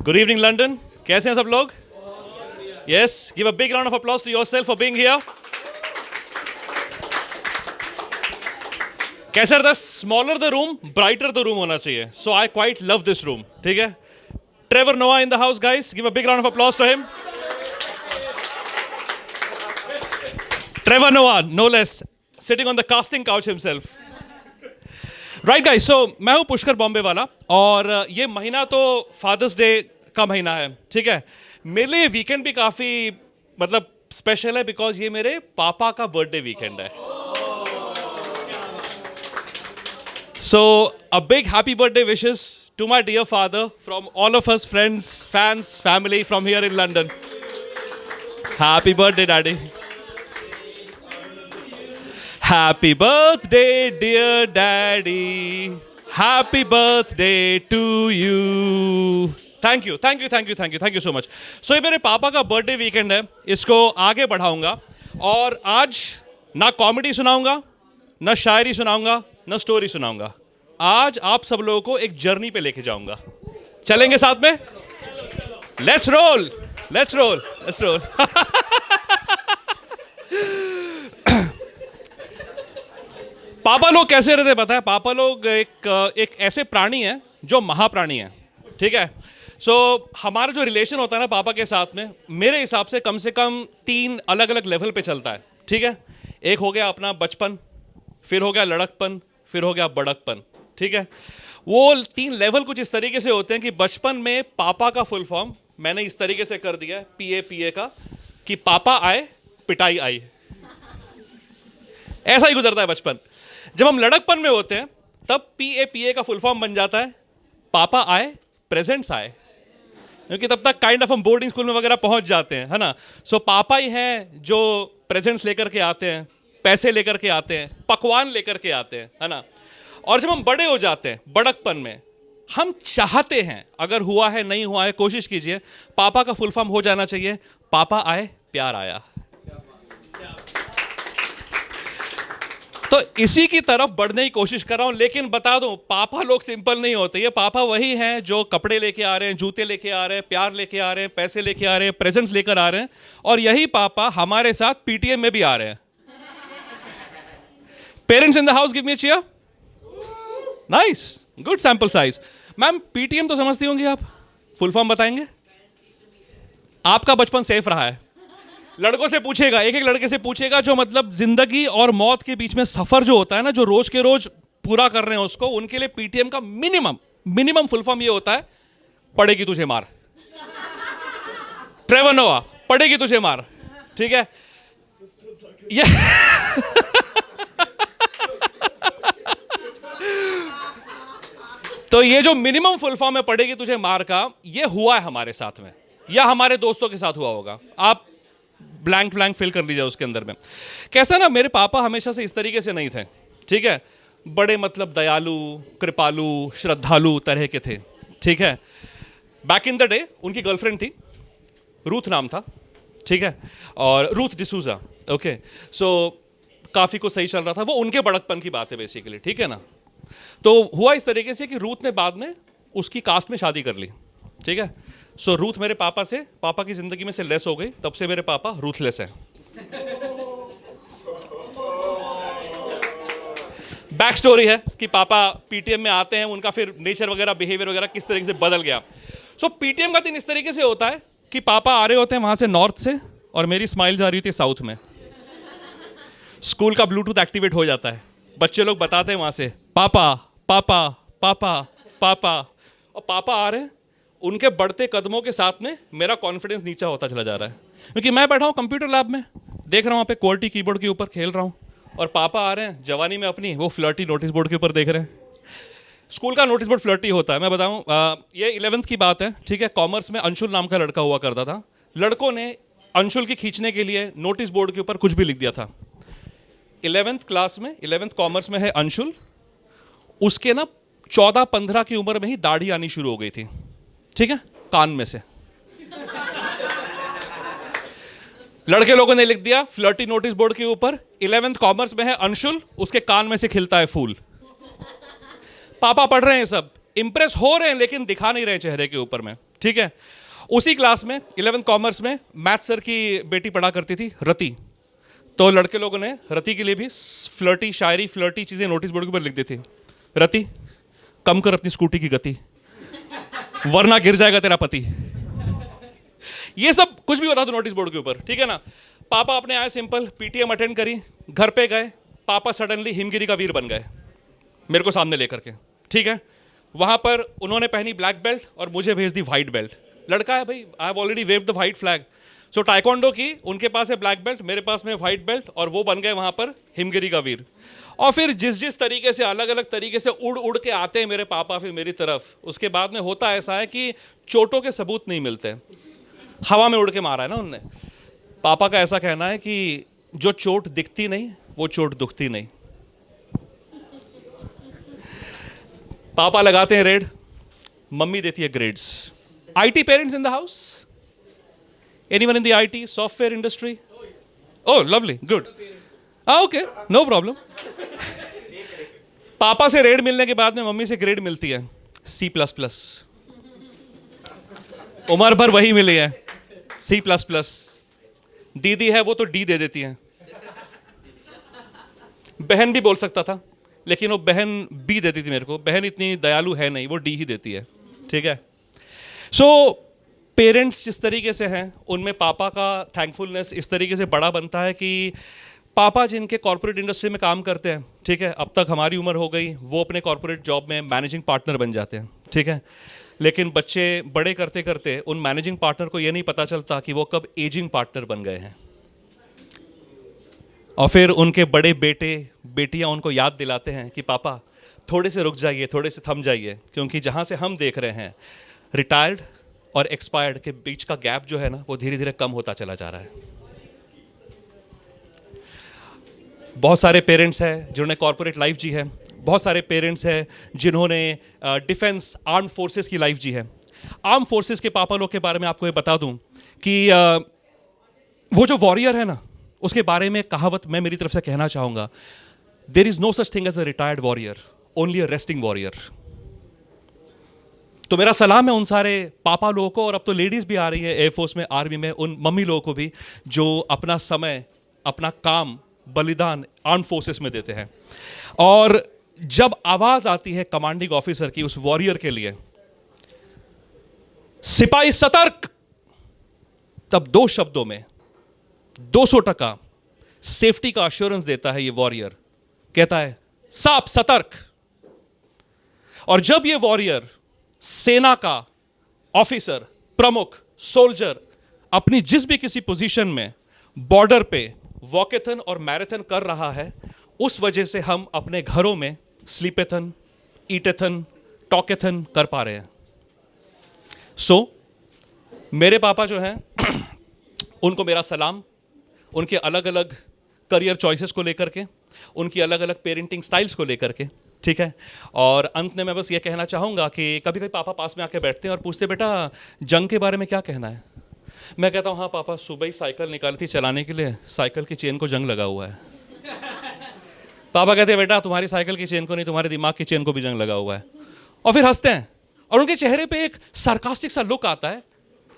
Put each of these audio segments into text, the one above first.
Good evening, London. कैसे हैं सब लोग? Yes, give a big round of applause to yourself for being here. कैसे the smaller the room, brighter the room होना चाहिए. So I quite love this room. ठीक है? Trevor Noah in the house, guys. Give a big round of applause to him. Trevor Noah, no less, sitting on the casting couch himself. Right guys, so मैं हूँ पुष्कर बॉम्बे वाला और ये महीना तो fathers day का महीना है, ठीक है. मेरे लिए वीकेंड भी काफ़ी मतलब स्पेशल है बिकॉज ये मेरे पापा का बर्थडे वीकेंड है. So a big happy birthday wishes to my dear father from all of us friends, fans, family from here in London. Happy birthday daddy. Happy birthday, dear daddy. Happy birthday to you. Thank you, thank you, thank you, thank you, thank you so much. So ये मेरे पापा का birthday weekend है, इसको आगे बढ़ाऊंगा और आज ना कॉमेडी सुनाऊंगा, ना शायरी सुनाऊंगा, ना स्टोरी सुनाऊंगा. आज आप सब लोगों को एक जर्नी पे लेके जाऊंगा. चलेंगे साथ में? Let's roll, let's roll, let's roll. पापा लोग कैसे रहते पता है? पापा लोग एक ऐसे प्राणी हैं जो महाप्राणी हैं, ठीक है. सो हमारा जो रिलेशन होता है ना पापा के साथ में, मेरे हिसाब से कम 3 अलग अलग लेवल पे चलता है, ठीक है. एक हो गया अपना बचपन, फिर हो गया लड़कपन, फिर हो गया बड़कपन, ठीक है. वो 3 लेवल कुछ इस तरीके से होते हैं कि बचपन में पापा का फुल फॉर्म मैंने इस तरीके से कर दिया है, PA का, कि पापा आए पिटाई आई. ऐसा ही गुजरता है बचपन. जब हम लड़कपन में होते हैं तब PA का फुल फॉर्म बन जाता है पापा आए प्रेजेंट्स आए, क्योंकि तब तक काइंड ऑफ हम बोर्डिंग स्कूल में वगैरह पहुंच जाते हैं, है ना. सो पापा ही हैं जो प्रेजेंट्स लेकर के आते हैं, पैसे लेकर के आते हैं, पकवान लेकर के आते हैं, है ना. और जब हम बड़े हो जाते हैं बड़कपन में, हम चाहते हैं, अगर हुआ है नहीं हुआ है कोशिश कीजिए, पापा का फुल फॉर्म हो जाना चाहिए पापा आए प्यार आया. तो इसी की तरफ बढ़ने की कोशिश कर रहा हूं. लेकिन बता दूं, पापा लोग सिंपल नहीं होते. ये पापा वही हैं जो कपड़े लेके आ रहे हैं, जूते लेके आ रहे हैं, प्यार लेके आ रहे हैं, पैसे लेके आ रहे हैं, प्रेजेंट्स लेकर आ रहे हैं. और यही पापा हमारे साथ PTM में भी आ रहे हैं. Parents in the house, give me a cheer. Nice, good sample size. Ma'am PTM तो समझती होंगी आप, फुल फॉर्म बताएंगे? आपका बचपन सेफ रहा है? लड़कों से पूछेगा, एक एक लड़के से पूछेगा जो मतलब जिंदगी और मौत के बीच में सफर जो होता है ना, जो रोज के रोज पूरा कर रहे हैं उसको, उनके लिए PTM का मिनिमम फुल फॉर्म ये होता है पड़ेगी तुझे मार. ट्रेवर नोआ, पड़ेगी तुझे मार, ठीक है. ये तो ये जो मिनिमम फुल फॉर्म है पड़ेगी तुझे मार का, ये हुआ है हमारे साथ में या हमारे दोस्तों के साथ हुआ होगा. आप ब्लैंक फिल कर लीजिए उसके अंदर में. कैसा ना, मेरे पापा हमेशा से इस तरीके से नहीं थे, ठीक है. बड़े मतलब दयालु, कृपालु, श्रद्धालु तरह के थे, ठीक है. बैक इन द डे उनकी गर्लफ्रेंड थी, रूथ नाम था, ठीक है. और रूथ डिसूजा, ओके. सो काफ़ी कुछ सही चल रहा था. वो उनके बड़कपन की बात है बेसिकली, ठीक है ना. तो हुआ इस तरीके से कि रूथ ने बाद में उसकी कास्ट में शादी कर ली, ठीक है. सो रूथ मेरे पापा की जिंदगी में से लेस हो गई. तब से मेरे पापा रूथलेस हैं. बैक स्टोरी है कि पापा PTM में आते हैं, उनका फिर नेचर वगैरह, बिहेवियर वगैरह किस तरीके से बदल गया. सो PTM का दिन इस तरीके से होता है कि पापा आ रहे होते हैं वहां से नॉर्थ से और मेरी स्माइल जा रही थी साउथ में. स्कूल का ब्लूटूथ एक्टिवेट हो जाता है, बच्चे लोग बताते हैं वहां से पापा पापा पापा पापा, और पापा आ रहे हैं. उनके बढ़ते कदमों के साथ में मेरा कॉन्फिडेंस नीचा होता चला जा रहा है, क्योंकि मैं बैठा हूँ कंप्यूटर लैब में, देख रहा हूँ वहाँ पे QWERTY कीबोर्ड के ऊपर खेल रहा हूँ, और पापा आ रहे हैं जवानी में अपनी, वो फ्लर्टी नोटिस बोर्ड के ऊपर देख रहे हैं. स्कूल का नोटिस बोर्ड फ्लर्टी होता है. मैं बताऊँ, ये 11th की बात है, ठीक है. कॉमर्स में अंशुल नाम का लड़का हुआ करता था. लड़कों ने अंशुल की खींचने के लिए नोटिस बोर्ड के ऊपर कुछ भी लिख दिया था. 11th क्लास में, 11th कॉमर्स में है अंशुल. उसके ना 14-15 की उम्र में ही दाढ़ी आनी शुरू हो गई थी, ठीक है, कान में से. लड़के लोगों ने लिख दिया फ्लर्टी नोटिस बोर्ड के ऊपर, 11th कॉमर्स में है अंशुल, उसके कान में से खिलता है फूल. पापा पढ़ रहे हैं सब, इंप्रेस हो रहे हैं लेकिन दिखा नहीं रहे चेहरे के ऊपर में. ठीक है। उसी क्लास में 11th कॉमर्स में मैथ सर की बेटी पढ़ा करती थी रति, तो लड़के लोगों ने रति के लिए भी फ्लर्टी शायरी फ्लर्टी चीज़ें नोटिस बोर्ड के ऊपर लिख दी थी। रति, कम कर अपनी स्कूटी की गति, वरना गिर जाएगा तेरा पति। ये सब कुछ भी बता दो नोटिस बोर्ड के ऊपर, ठीक है ना। पापा अपने आए सिंपल, पीटीएम अटेंड करी, घर पे गए, पापा सडनली हिमगिरी का वीर बन गए मेरे को सामने लेकर के, ठीक है। वहां पर उन्होंने पहनी ब्लैक बेल्ट और मुझे भेज दी व्हाइट बेल्ट। लड़का है भाई, I have already waived the white flag. So taekwondo की उनके पास है ब्लैक बेल्ट, मेरे पास में व्हाइट बेल्ट, और वो बन गए वहां पर हिमगिरी का वीर। और फिर जिस जिस तरीके से अलग अलग तरीके से उड़ उड़ के आते हैं मेरे पापा फिर मेरी तरफ, उसके बाद में होता ऐसा है कि चोटों के सबूत नहीं मिलते, हवा में उड़ के मारा है ना उनने। पापा का ऐसा कहना है कि जो चोट दिखती नहीं वो चोट दुखती नहीं। पापा लगाते हैं रेड, मम्मी देती है grades. IT parents in the house? Anyone in the IT software industry? Oh lovely, good, okay, no problem. पापा से रेड मिलने के बाद में मम्मी से ग्रेड मिलती है C++। उम्र भर वही मिली है C++। दीदी है वो तो D दे देती है। बहन भी बोल सकता था लेकिन वो बहन B देती थी मेरे को। बहन इतनी दयालु है नहीं, वो D ही देती है, ठीक है। सो पेरेंट्स जिस तरीके से हैं उनमें पापा का थैंकफुलनेस इस तरीके से बड़ा बनता है कि पापा जिनके कॉर्पोरेट इंडस्ट्री में काम करते हैं, ठीक है, अब तक हमारी उम्र हो गई, वो अपने कॉर्पोरेट जॉब में मैनेजिंग पार्टनर बन जाते हैं, ठीक है। लेकिन बच्चे बड़े करते करते उन मैनेजिंग पार्टनर को ये नहीं पता चलता कि वो कब एजिंग पार्टनर बन गए हैं। और फिर उनके बड़े बेटे बेटियां उनको याद दिलाते हैं कि पापा थोड़े से रुक जाइए, थोड़े से थम जाइए, क्योंकि जहां से हम देख रहे हैं रिटायर्ड और एक्सपायर्ड के बीच का गैप जो है ना वो धीरे धीरे कम होता चला जा रहा है। बहुत सारे पेरेंट्स हैं जिन्होंने कॉर्पोरेट लाइफ जी है, बहुत सारे पेरेंट्स हैं जिन्होंने डिफेंस आर्म फोर्सेस की लाइफ जी है। आर्म फोर्सेस के पापा लोग के बारे में आपको ये बता दूं कि वो जो वॉरियर है ना उसके बारे में कहावत मैं मेरी तरफ से कहना चाहूंगा, there is no such thing as a retired warrior, only a resting warrior. तो मेरा सलाम है उन सारे पापा लोगों को, और अब तो लेडीज भी आ रही है एयरफोर्स में, आर्मी में, उन मम्मी लोगों को भी जो अपना समय अपना काम बलिदान आर्म फोर्सेस में देते हैं। और जब आवाज आती है कमांडिंग ऑफिसर की उस वॉरियर के लिए, सिपाही सतर्क, तब दो शब्दों में 200% सेफ्टी का अश्योरेंस देता है ये वॉरियर, कहता है साप सतर्क। और जब ये वॉरियर सेना का ऑफिसर, प्रमुख, सोल्जर अपनी जिस भी किसी पोजीशन में बॉर्डर पे वॉकेथन और मैराथन कर रहा है, उस वजह से हम अपने घरों में स्लीपेथन, ईटेथन, टॉकेथन कर पा रहे हैं। सो मेरे पापा जो हैं उनको मेरा सलाम, उनके अलग अलग करियर चॉइसेस को लेकर के, उनकी अलग अलग पेरेंटिंग स्टाइल्स को लेकर के, ठीक है। और अंत में मैं बस ये कहना चाहूँगा कि कभी कभी पापा पास में आके बैठते हैं और पूछते बेटा जंग के बारे में क्या कहना है। मैं कहता हूँ हाँ पापा, सुबह ही साइकिल निकाली थी चलाने के लिए, साइकिल की चेन को जंग लगा हुआ है। पापा कहते हैं बेटा तुम्हारी साइकिल की चेन को नहीं, तुम्हारे दिमाग की चेन को भी जंग लगा हुआ है। और फिर हंसते हैं और उनके चेहरे पे एक सार्कास्टिक सा लुक आता है।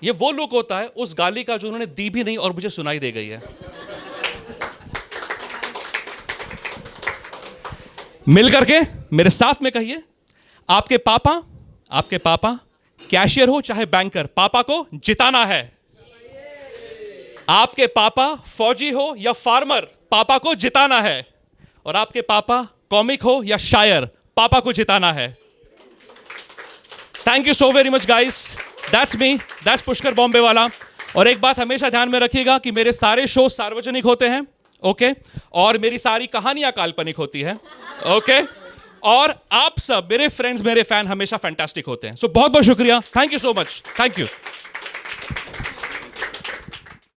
ये वो लुक होता है उस गाली का जो उन्होंने दी भी नहीं और मुझे सुनाई दे गई है। मिल करके मेरे साथ में कहिए, आपके पापा कैशियर हो चाहे बैंकर, पापा को जिताना है। आपके पापा फौजी हो या फार्मर, पापा को जिताना है। और आपके पापा कॉमिक हो या शायर, पापा को जिताना है। Thank you so very much guys, that's me, that's Pushkar Bombay वाला। और एक बात हमेशा ध्यान में रखिएगा कि मेरे सारे शो सार्वजनिक होते हैं, ओके, और मेरी सारी कहानियां काल्पनिक होती है, ओके, और आप सब मेरे फ्रेंड्स, मेरे फैन हमेशा फैंटास्टिक होते हैं। सो बहुत बहुत शुक्रिया, thank you so much, thank you.